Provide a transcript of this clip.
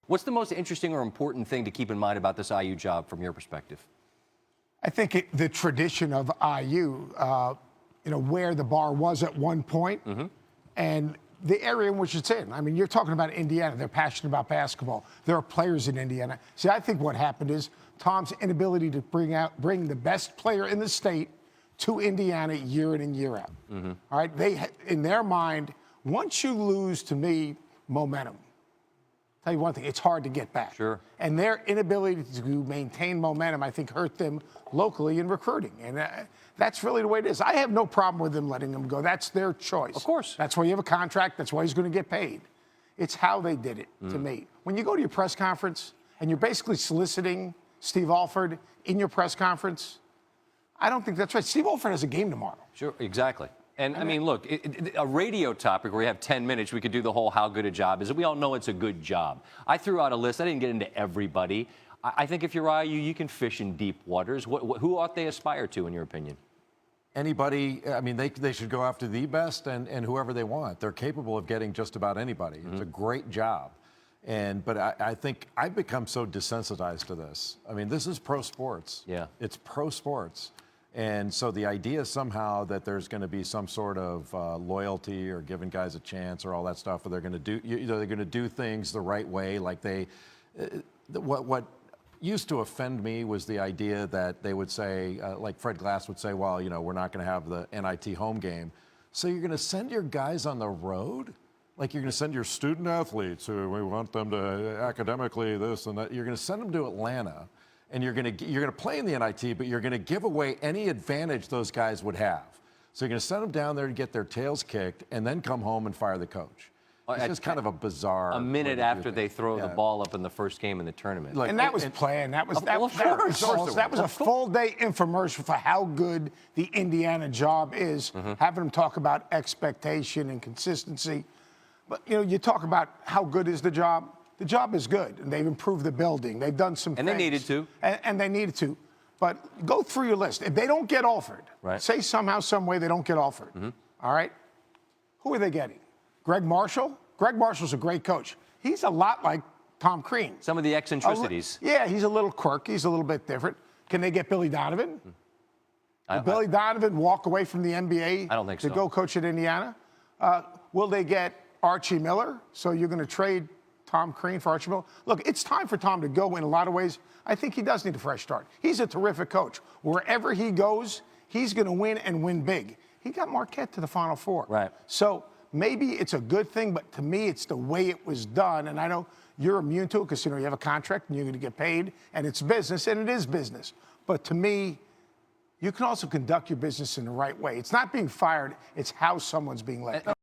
What's the most interesting or important thing to keep in mind about this IU job from your perspective? I think the tradition of IU, where the bar was at one point, and the area in which it's in. I mean, you're talking about Indiana. They're passionate about basketball. There are players in Indiana. See, I think what happened is Tom's inability to bring the best player in the state to Indiana year in and year out. All right, in their mind, once you lose, to me, momentum. Tell you one thing, it's hard to get back. Sure. And their inability to maintain momentum, I think, hurt them locally in recruiting. And that's really the way it is. I have no problem with them letting them go. That's their choice. Of course. That's why you have a contract. That's why he's going to get paid. It's how they did it, to me. When you go to your press conference and you're basically soliciting Steve Alford in your press conference, I don't think that's right. Steve Alford has a game tomorrow. Sure, exactly. And I mean, look, a radio topic where we have 10 minutes, we could do the whole how good a job is. We all know it's a good job. I threw out a list. I didn't get into everybody. I think if you're IU, you can fish in deep waters. Who ought they aspire to, in your opinion? Anybody. I mean, they should go after the best and whoever they want. They're capable of getting just about anybody. It's a great job. But I think I've become so desensitized to this. I mean, this is pro sports. Yeah. It's pro sports. And so the idea somehow that there's going to be some sort of loyalty or giving guys a chance or all that stuff, or they're going to do, they're going to do things the right way, like what used to offend me was the idea that they would say, like Fred Glass would say, well, we're not going to have the NIT home game. So you're going to send your guys on the road? Like you're going to send your student athletes who we want them to academically this and that. You're going to send them to Atlanta. And you're going to play in the NIT, but you're going to give away any advantage those guys would have. So you're going to send them down there to get their tails kicked and then come home and fire the coach. It's just kind of a bizarre. A minute after they throw the ball up in the first game in the tournament. And that was planned. That was a full day infomercial for how good the Indiana job is, having them talk about expectation and consistency. But, you talk about how good is the job. The job is good, and they've improved the building. They've done some things. And they needed to. And they needed to. But go through your list. If they don't get offered, say somehow, some way they don't get offered, all right, who are they getting? Greg Marshall? Greg Marshall's a great coach. He's a lot like Tom Crean. Some of the eccentricities. Yeah, he's a little quirky. He's a little bit different. Can they get Billy Donovan? Will Billy Donovan walk away from the NBA I don't think so. to go coach at Indiana? Will they get Archie Miller? So you're going to trade Tom Crean for Archie Miller? Look, it's time for Tom to go in a lot of ways. I think he does need a fresh start. He's a terrific coach. Wherever he goes, he's going to win and win big. He got Marquette to the Final Four. Right. So maybe it's a good thing, but to me, it's the way it was done. And I know you're immune to it because, you have a contract and you're going to get paid, and it's business, and it is business. But to me, you can also conduct your business in the right way. It's not being fired. It's how someone's being let go.